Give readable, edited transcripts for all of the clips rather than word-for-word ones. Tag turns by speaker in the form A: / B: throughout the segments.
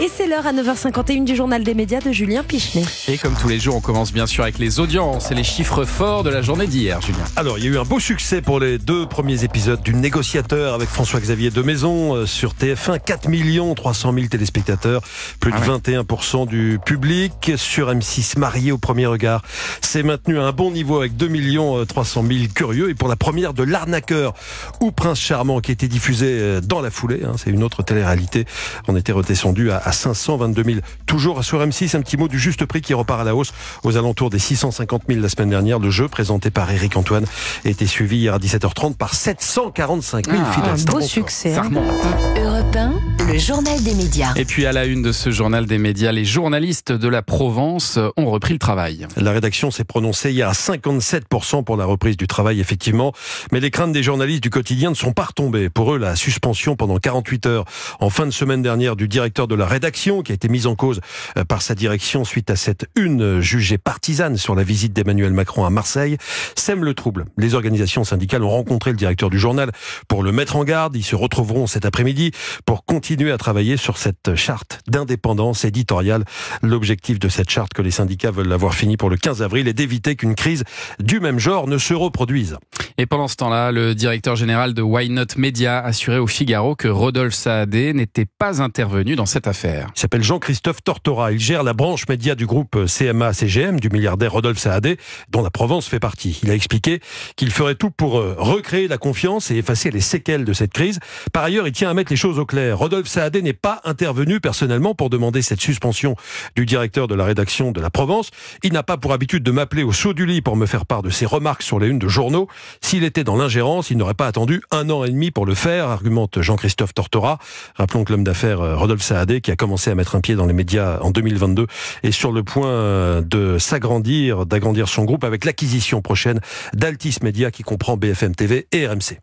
A: Et c'est l'heure à 9h51 du journal des médias de Julien Pichenet.
B: Et comme tous les jours, on commence bien sûr avec les audiences et les chiffres forts de la journée d'hier, Julien.
C: Alors, il y a eu un beau succès pour les deux premiers épisodes du Négociateur avec François-Xavier de Maison sur TF1. 4 300 000 téléspectateurs, plus de 21% du public. Sur M6, Marié au premier regard, c'est maintenu à un bon niveau avec 2 300 000 curieux. Et pour la première de L'Arnaqueur ou Prince Charmant qui était diffusée dans la foulée, c'est une autre télé-réalité, on était redescendu à 522 000. Toujours sur M6, un petit mot du juste prix qui repart à la hausse aux alentours des 650 000 la semaine dernière. Le jeu présenté par Éric Antoine a été suivi hier à 17h30 par 745 000 fidèles.
A: Un beau succès.
D: Europe 1, le journal des médias.
B: Et puis à la une de ce journal des médias, les journalistes de la Provence ont repris le travail.
C: La rédaction s'est prononcée hier à 57% pour la reprise du travail, effectivement. Mais les craintes des journalistes du quotidien ne sont pas retombées. Pour eux, la suspension pendant 48 heures en fin de semaine dernière du directeur de la rédaction, qui a été mise en cause par sa direction suite à cette une jugée partisane sur la visite d'Emmanuel Macron à Marseille, sème le trouble. Les organisations syndicales ont rencontré le directeur du journal pour le mettre en garde. Ils se retrouveront cet après-midi pour continuer à travailler sur cette charte d'indépendance éditoriale. L'objectif de cette charte que les syndicats veulent avoir fini pour le 15 avril est d'éviter qu'une crise du même genre ne se reproduise.
B: Et pendant ce temps-là, le directeur général de Why Not Media assurait au Figaro que Rodolphe Saadé n'était pas intervenu dans cette affaire.
C: Il s'appelle Jean-Christophe Tortora. Il gère la branche média du groupe CMA-CGM du milliardaire Rodolphe Saadé, dont la Provence fait partie. Il a expliqué qu'il ferait tout pour recréer la confiance et effacer les séquelles de cette crise. Par ailleurs, il tient à mettre les choses au clair. Rodolphe Saadé n'est pas intervenu personnellement pour demander cette suspension du directeur de la rédaction de la Provence. Il n'a pas pour habitude de m'appeler au saut du lit pour me faire part de ses remarques sur les unes de journaux. S'il était dans l'ingérence, il n'aurait pas attendu 1 an et demi pour le faire, argumente Jean-Christophe Tortora. Rappelons que l'homme d'affaires Rodolphe Saadé, qui a commencé à mettre un pied dans les médias en 2022, est sur le point d'agrandir son groupe avec l'acquisition prochaine d'Altis Media qui comprend BFM TV et RMC.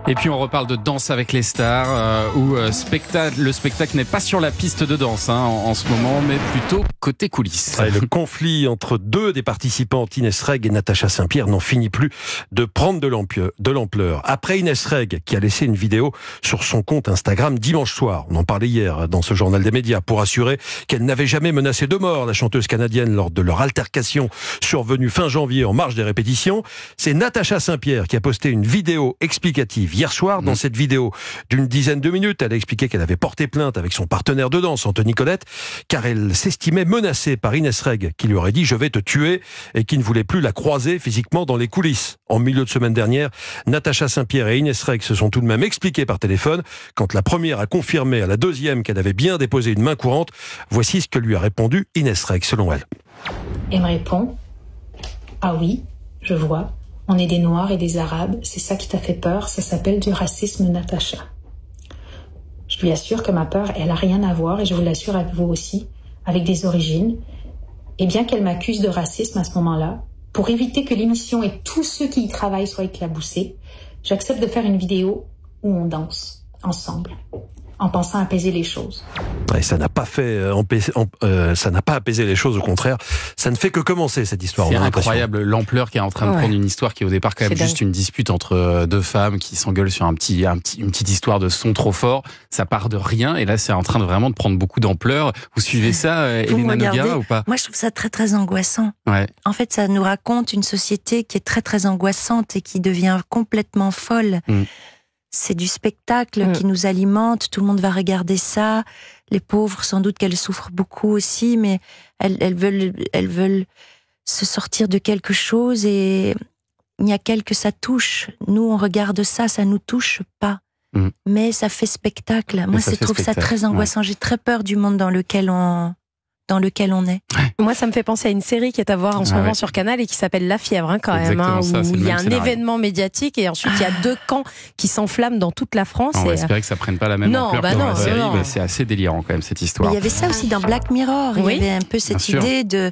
B: Et puis on reparle de Danse avec les stars, où le spectacle n'est pas sur la piste de danse en ce moment, mais plutôt côté coulisses.
C: Le conflit entre deux des participantes, Inès Reg et Natacha Saint-Pierre, n'en finit plus de prendre de l'ampleur. Après Inès Reg, qui a laissé une vidéo sur son compte Instagram dimanche soir, on en parlait hier dans ce journal des médias, pour assurer qu'elle n'avait jamais menacé de mort la chanteuse canadienne lors de leur altercation survenue fin janvier en marge des répétitions, c'est Natacha Saint-Pierre qui a posté une vidéo explicative hier soir. Dans cette vidéo d'une dizaine de minutes, elle a expliqué qu'elle avait porté plainte avec son partenaire de danse, Anthony Colette, car elle s'estimait menacée par Inès Reg, qui lui aurait dit « je vais te tuer » et qui ne voulait plus la croiser physiquement dans les coulisses. En milieu de semaine dernière, Natacha Saint-Pierre et Inès Reg se sont tout de même expliquées par téléphone. Quand la première a confirmé à la deuxième qu'elle avait bien déposé une main courante, voici ce que lui a répondu Inès Reg, selon elle.
E: Elle me répond « ah oui, je vois. On est des Noirs et des Arabes, c'est ça qui t'a fait peur, ça s'appelle du racisme, Natacha. » Je lui assure que ma peur, elle a rien à voir, et je vous l'assure à vous aussi, avec des origines. Et bien qu'elle m'accuse de racisme à ce moment-là, pour éviter que l'émission et tous ceux qui y travaillent soient éclabousés, j'accepte de faire une vidéo où on danse ensemble, en pensant apaiser les choses.
C: Et ça n'a pas apaisé les choses, au contraire, ça ne fait que commencer cette histoire.
B: C'est incroyable l'ampleur qui est en train de prendre une histoire qui est au départ quand même juste une dispute entre deux femmes qui s'engueulent sur une petite histoire de son trop fort. Ça part de rien et là c'est en train de vraiment de prendre beaucoup d'ampleur. Vous suivez ça, Elena Noguera, ou pas?
F: Moi je trouve ça très très angoissant.
B: Ouais.
F: En fait ça nous raconte une société qui est très très angoissante et qui devient complètement folle. C'est du spectacle qui nous alimente, tout le monde va regarder ça. Les pauvres, sans doute qu'elles souffrent beaucoup aussi, mais elles veulent se sortir de quelque chose et il n'y a qu'elles que ça touche. Nous, on regarde ça, ça nous touche pas. Mais ça fait spectacle. Moi, je trouve ça très angoissant. J'ai très peur du monde dans lequel on est.
A: Moi, ça me fait penser à une série qui est à voir en ce moment sur Canal et qui s'appelle La Fièvre, quand même, où il y a un événement médiatique et ensuite il y a deux camps qui s'enflamment dans toute la France.
B: On va espérer que ça prenne pas la même ampleur que dans la série. C'est assez délirant quand même cette histoire.
F: Mais il y avait ça aussi dans Black Mirror. Il y avait un peu cette idée de...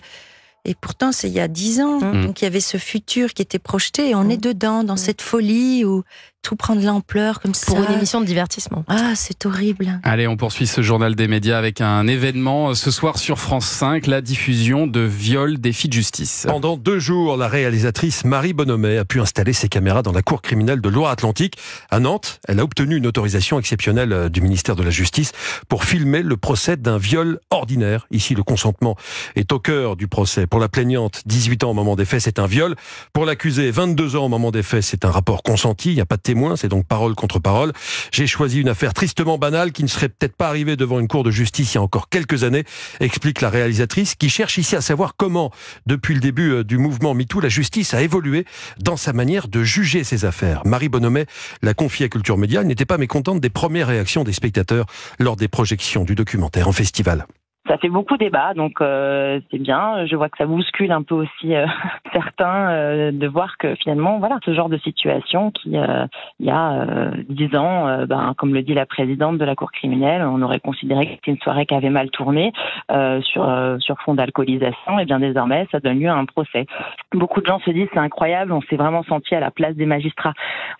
F: Et pourtant, c'est il y a 10 ans. Donc il y avait ce futur qui était projeté et on est dedans, dans cette folie où tout prend de l'ampleur comme ça.
A: Pour une émission de divertissement.
F: Ah, c'est horrible.
B: Allez, on poursuit ce journal des médias avec un événement ce soir sur France 5, la diffusion de Viol, défi de justice.
C: Pendant 2 jours, la réalisatrice Marie Bonhomet a pu installer ses caméras dans la cour criminelle de Loire-Atlantique. À Nantes, elle a obtenu une autorisation exceptionnelle du ministère de la Justice pour filmer le procès d'un viol ordinaire. Ici, le consentement est au cœur du procès. Pour la plaignante, 18 ans au moment des faits, c'est un viol. Pour l'accusé, 22 ans au moment des faits, c'est un rapport consenti. Il n'y a pas de témoin, c'est donc parole contre parole. J'ai choisi une affaire tristement banale qui ne serait peut-être pas arrivée devant une cour de justice il y a encore quelques années, explique la réalisatrice, qui cherche ici à savoir comment, depuis le début du mouvement MeToo, la justice a évolué dans sa manière de juger ces affaires. Marie Bonhomet l'a confié à Culture Média. Elle n'était pas mécontente des premières réactions des spectateurs lors des projections du documentaire en festival.
G: Ça fait beaucoup débat, donc c'est bien. Je vois que ça bouscule un peu aussi certains de voir que finalement, voilà, ce genre de situation qui, il y a 10 ans, comme le dit la présidente de la Cour criminelle, on aurait considéré que c'était une soirée qui avait mal tourné sur fond d'alcoolisation, et bien désormais, ça donne lieu à un procès. Beaucoup de gens se disent c'est incroyable, on s'est vraiment senti à la place des magistrats.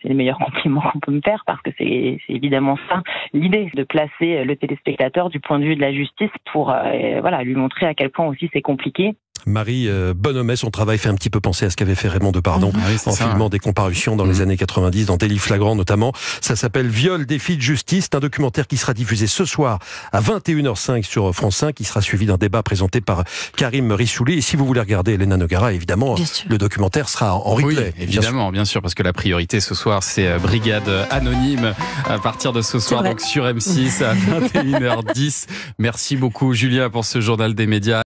G: C'est le meilleur compliment qu'on peut me faire parce que c'est évidemment ça l'idée, de placer le téléspectateur du point de vue de la justice pour lui montrer à quel point aussi c'est compliqué.
C: Marie Bonhomet, son travail fait un petit peu penser à ce qu'avait fait Raymond Depardon en filmant des comparutions dans les années 90, dans Délit flagrant notamment. Ça s'appelle Viol, défi de justice. C'est un documentaire qui sera diffusé ce soir à 21h05 sur France 5, qui sera suivi d'un débat présenté par Karim Rissouli. Et si vous voulez regarder Elena Nogara, évidemment, le documentaire sera en replay.
B: Oui, évidemment, bien sûr, parce que la priorité ce soir, c'est Brigade Anonyme à partir de ce soir, donc sur M6 à 21h10. Merci beaucoup, Julia, pour ce journal des médias.